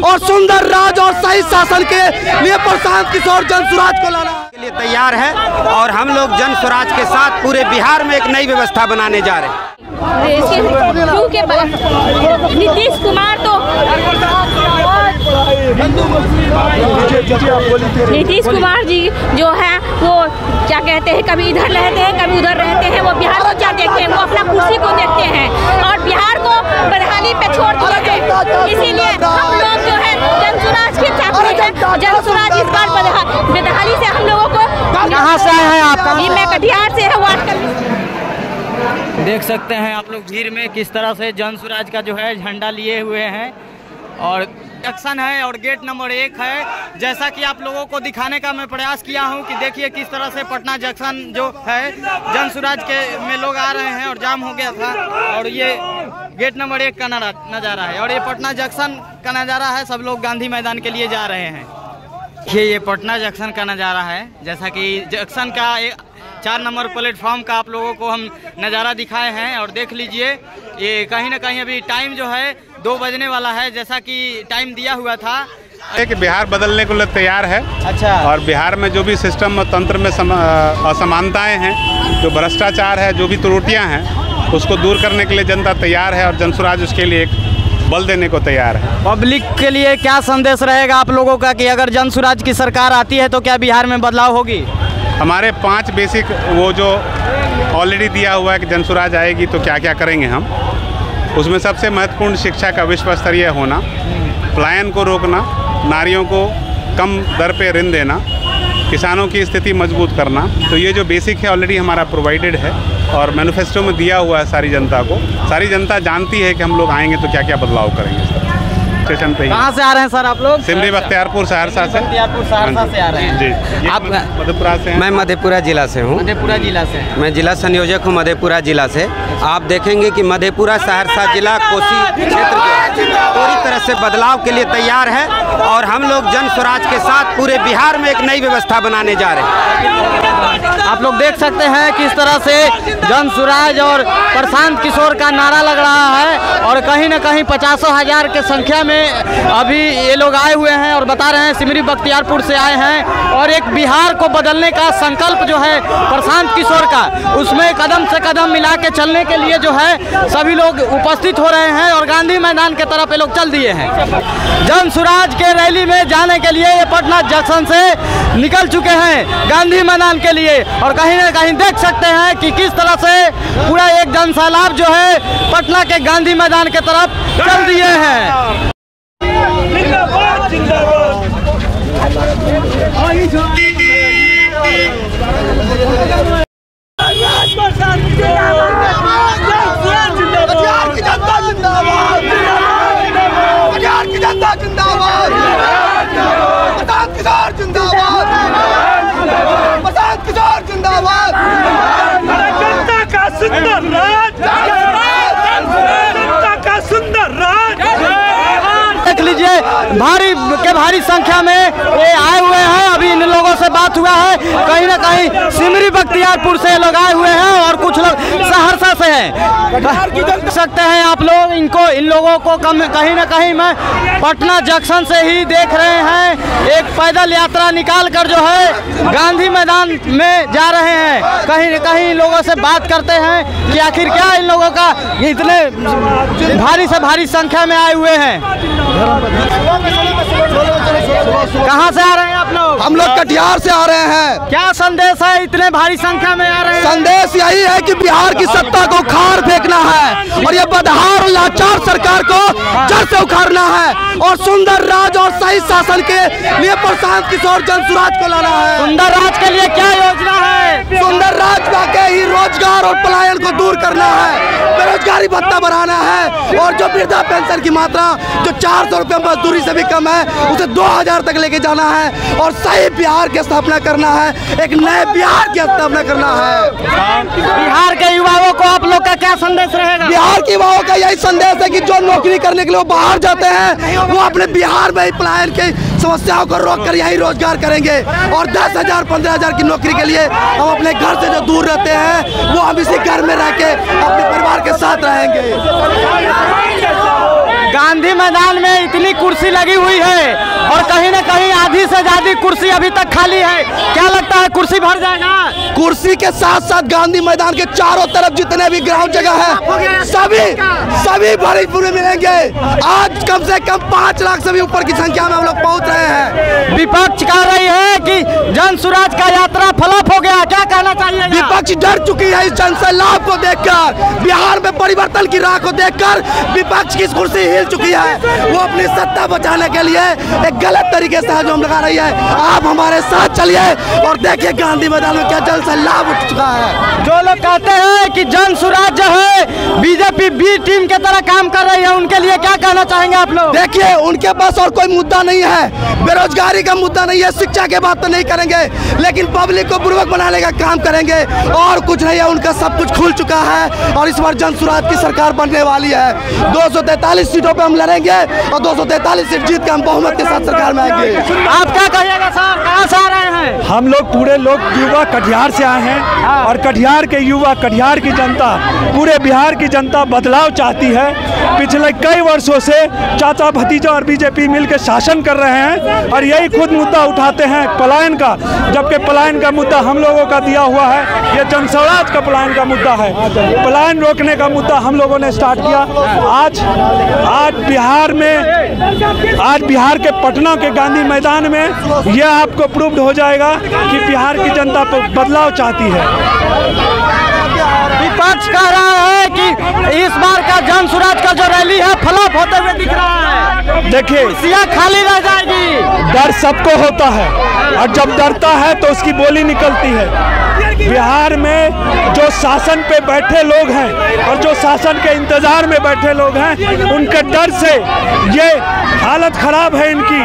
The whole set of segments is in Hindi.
और सुंदर राज और सही शासन के लिए प्रशांत किशोर जन स्वराज को लाना के लिए तैयार है और हम लोग जन स्वराज के साथ पूरे बिहार में एक नई व्यवस्था बनाने जा रहे हैं। नीतीश कुमार तो नीतीश कुमार जी जो है वो क्या कहते हैं, कभी इधर रहते हैं कभी उधर रहते हैं। वो बिहार को क्या देखते हैं, वो अपना कुर्सी को देखते हैं और बिहार को बदहाली पे छोड़ दिए हैं। इसीलिए हम लोग जो है जन स्वराज के चाहते हैं। जन स्वराज इस बार बदहाली से हम लोगों को। कहाँ से आए हैं आप? मैं कटिहार से है। देख सकते हैं आप लोग भीड़ में किस तरह से जन स्वराज का जो है झंडा लिए हुए हैं और जंक्शन है और गेट नंबर 1 है। जैसा कि आप लोगों को दिखाने का मैं प्रयास किया हूं कि देखिए किस तरह से पटना जंक्शन जो है जन स्वराज के में लोग आ रहे हैं और जाम हो गया था। और ये गेट नंबर 1 का नज़ारा है और ये पटना जंक्शन का नज़ारा है। सब लोग गांधी मैदान के लिए जा रहे हैं। ये पटना जंक्शन का नज़ारा है। जैसा कि जंक्शन का 4 नंबर प्लेटफॉर्म का आप लोगों को हम नज़ारा दिखाए हैं और देख लीजिए ये कहीं ना कहीं अभी टाइम जो है 2 बजने वाला है जैसा कि टाइम दिया हुआ था। कि बिहार बदलने को तैयार है। अच्छा। और बिहार में जो भी सिस्टम और तंत्र में असमानताएं हैं, जो भ्रष्टाचार है, जो भी त्रुटियां हैं, उसको दूर करने के लिए जनता तैयार है और जन स्वराज उसके लिए एक बल देने को तैयार है। पब्लिक के लिए क्या संदेश रहेगा आप लोगों का कि अगर जन स्वराज की सरकार आती है तो क्या बिहार में बदलाव होगी? हमारे 5 बेसिक वो जो ऑलरेडी दिया हुआ है कि जन स्वराज आएगी तो क्या क्या करेंगे हम, उसमें सबसे महत्वपूर्ण शिक्षा का विश्व स्तरीय होना, पलायन को रोकना, नारियों को कम दर पे ऋण देना, किसानों की स्थिति मजबूत करना। तो ये जो बेसिक है ऑलरेडी हमारा प्रोवाइडेड है और मैनिफेस्टो में दिया हुआ है सारी जनता को। सारी जनता जानती है कि हम लोग आएंगे तो क्या क्या बदलाव करेंगे। स्टेशन पे कहाँ से आ रहे हैं सर आप लोग? सिमरी बख्तियारपुर सहरसा से। बख्तियारपुर सहरसा से आ रहे हैं जी। आप मधेपुरा से हैं? मैं मधेपुरा जिला से हूँ। मधेपुरा जिला से? मैं जिला संयोजक हूँ मधेपुरा जिला से। आप देखेंगे कि मधेपुरा सहरसा जिला कोसी क्षेत्र पूरी तरह से बदलाव के लिए तैयार है और हम लोग जन स्वराज के साथ पूरे बिहार में एक नई व्यवस्था बनाने जा रहे हैं। आप लोग देख सकते हैं किस तरह से जन स्वराज और प्रशांत किशोर का नारा लग रहा है और कहीं न कहीं 50,000 के संख्या में अभी ये लोग आए हुए हैं और बता रहे हैं सिमरी बख्तियारपुर से आए हैं और एक बिहार को बदलने का संकल्प जो है प्रशांत किशोर का, उसमें कदम से कदम मिला के चलने के लिए जो है सभी लोग उपस्थित हो रहे हैं और गांधी मैदान के तरफ ये लोग चल दिए हैं। जन स्वराज के रैली में जाने के लिए ये पटना जंक्शन से निकल चुके हैं गांधी मैदान के लिए और कहीं ना कहीं देख सकते हैं कि किस तरह से पूरा एक जनसैलाब जो है पटना के गांधी मैदान के तरफ चल दिए हैं। देख लीजिए भारी संख्या में ये आए हुए हैं। अभी इन लोगों से बात हुआ है, कहीं ना कहीं सिमरी बख्तियारपुर से लोग आए हुए हैं और कुछ लोग सहरसा से हैं। देख सकते हैं आप लोग इन लोगों को कहीं ना कहीं मैं पटना जंक्शन से ही देख रहे हैं। एक पैदल यात्रा निकाल कर जो है गांधी मैदान में जा रहे हैं। कहीं न कहीं इन लोगों से बात करते हैं कि आखिर क्या इन लोगों का इतने भारी से भारी संख्या में आए हुए हैं। कहाँ से आ रहे हैं आप लोग? हम लोग कटिहार से आ रहे हैं। क्या संदेश है, इतने भारी संख्या में आ रहे हैं? संदेश यही है कि बिहार की सत्ता को उखाड़ फेंकना है और ये बदहार और लाचार सरकार को जड़ से उखाड़ना है और सुंदर राज और सही शासन के लिए प्रशांत किशोर जन स्वराज को लाना है। सुंदर राज के लिए क्या योजना है? सुंदर राज का ही रोजगार और पलायन को दूर करना है, बेरोजगारी भत्ता बढ़ाना है और जो वृद्धा पेंशन की मात्रा जो 400 रुपये मजदूरी से भी कम है उसे 2000 तक लेके जाना है और सही बिहार की स्थापना करना है, एक नए बिहार की स्थापना करना है। बिहार के युवाओं को आप लोग का क्या संदेश रहेगा? बिहार के युवाओं का यही संदेश है कि जो नौकरी करने के लिए वो बाहर जाते हैं वो अपने बिहार में ही पलायन की समस्याओं को रोककर यही रोजगार करेंगे और 10,000 15,000 की नौकरी के लिए हम अपने घर से जो दूर रहते हैं वो हम इसी घर में रह के अपने परिवार के साथ रहेंगे। गांधी मैदान में इतनी नई कुर्सी लगी हुई है और कहीं न कहीं आधी से ज्यादा कुर्सी अभी तक खाली है। क्या लगता है कुर्सी भर जाएगा? कुर्सी के साथ साथ गांधी मैदान के चारों तरफ जितने भी ग्राउंड जगह है सभी भरे पूरे मिलेंगे। आज कम से कम 5 लाख से भी ऊपर की संख्या में हम लोग पहुंच रहे हैं। विपक्ष कह रही है कि जन स्वराज का यात्रा फ्लॉप हो गया, क्या कहना चाहिए? विपक्ष डर चुकी है इस जन सैलाब को देखकर। बिहार में परिवर्तन की राह को देखकर विपक्ष की कुर्सी हिल चुकी है। वो अपनी सत्ता बचाने के लिए एक गलत तरीके से हजूम लगा रही है। आप हमारे साथ चलिए और देखिए गांधी मैदान में क्या जन सैलाब उठ चुका है। जो लोग कहते हैं कि जन स्वराज जो है बीजेपी बी टीम के तरह काम कर रही है, उनके लिए क्या कहना चाहेंगे आप लोग? देखिए उनके पास और कोई मुद्दा नहीं है, बेरोजगारी का मुद्दा नहीं है, शिक्षा के बात तो नहीं करेंगे, लेकिन पब्लिक को बुर्बक बनाने का काम करेंगे और कुछ नहीं है। उनका सब कुछ खुल चुका है और इस बार जन स्वराज की सरकार बनने वाली है। 243 सीटों पे हम लड़ेंगे और 243 सीट जीत के हम बहुमत के साथ सरकार में आएंगे। आप क्या कहिएगा सर, कहाँ से आ रहे हैं? हम लोग पूरे लोग युवा कटिहार से आए हैं और कटिहार के युवा, कटिहार की जनता, पूरे बिहार की जनता बदलाव चाहती है। पिछले कई वर्षों से चाचा भतीजा और बीजेपी मिलकर शासन कर रहे हैं और यही खुद मुद्दा उठाते हैं पलायन का, जबकि पलायन का मुद्दा हम लोगों का दिया हुआ है। ये जन स्वराज का पलायन का मुद्दा है। पलायन रोकने का मुद्दा हम लोगों ने स्टार्ट किया। आज बिहार के पटना के गांधी मैदान में यह आपको प्रूव्ड हो जाएगा कि बिहार की जनता बदलाव चाहती है। विपक्ष कह रहा है कि इस बार का जन स्वराज का जो रैली है फ्लॉप होते हुए दिख रहा है। देखिए कुर्सियां खाली रह जाएगी। डर सबको होता है और जब डरता है तो उसकी बोली निकलती है। बिहार में जो शासन पे बैठे लोग हैं और जो शासन के इंतजार में बैठे लोग हैं, उनके डर से ये हालत खराब है इनकी।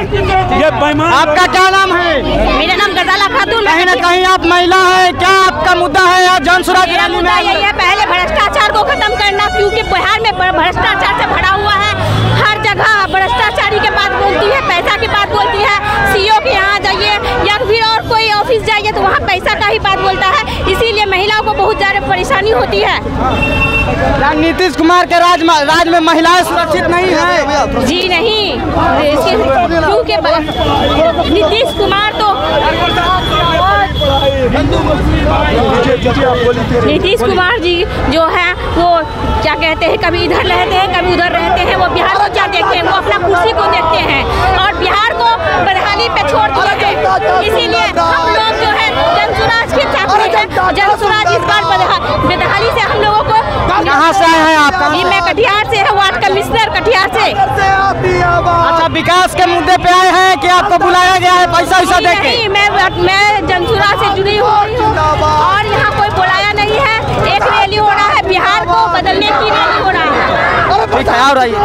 ये बेईमान। आपका क्या नाम है? मेरा नाम गजाला खातून। कहीं न कहीं आप महिला है, क्या आपका मुद्दा है यहाँ जन स्वराज मेरा मुद्दा यही है, पहले भ्रष्टाचार को खत्म करना, क्योंकि बिहार में भ्रष्टाचार से भरा हुआ है। हर जगह भ्रष्टाचारी की बात बोलती है, पैसा की बात बोलती है। सीओ के यहाँ जाइए या फिर और कोई ऑफिस जाइए तो वहाँ पैसा का ही बात बोलता है। इसीलिए महिलाओं को बहुत ज़्यादा परेशानी होती है। नीतीश कुमार के राज में महिलाएं सुरक्षित नहीं है? जी नहीं, क्योंकि नीतीश कुमार तो नीतीश कुमार जी जो है वो क्या कहते हैं, कभी इधर रहते हैं कभी उधर रहते हैं। वो बिहार को क्या देखते हैं, वो अपना कुर्सी को देखते हैं और बिहार को बदहाली पे छोड़ दिए हैं। इसीलिए हम लोग जो है जन स्वराज के चाहते हैं। जन स्वराज इस बार बदहाली से हम लोगों को। कहाँ से आए हैं आप? मैं कटिहार से है, वार्ड कमिश्नर कटिहार से। अच्छा, विकास के मुद्दे पे आए हैं कि आपको बुलाया गया है पैसा वैसा दे के? नहीं, मैं जन स्वराज से जुड़ी हुई हूँ और यहाँ कोई बुलाया नहीं है। एक रैली हो रहा है, बिहार को बदलने की रैली हो रहा है। ठीक है, आ रही है।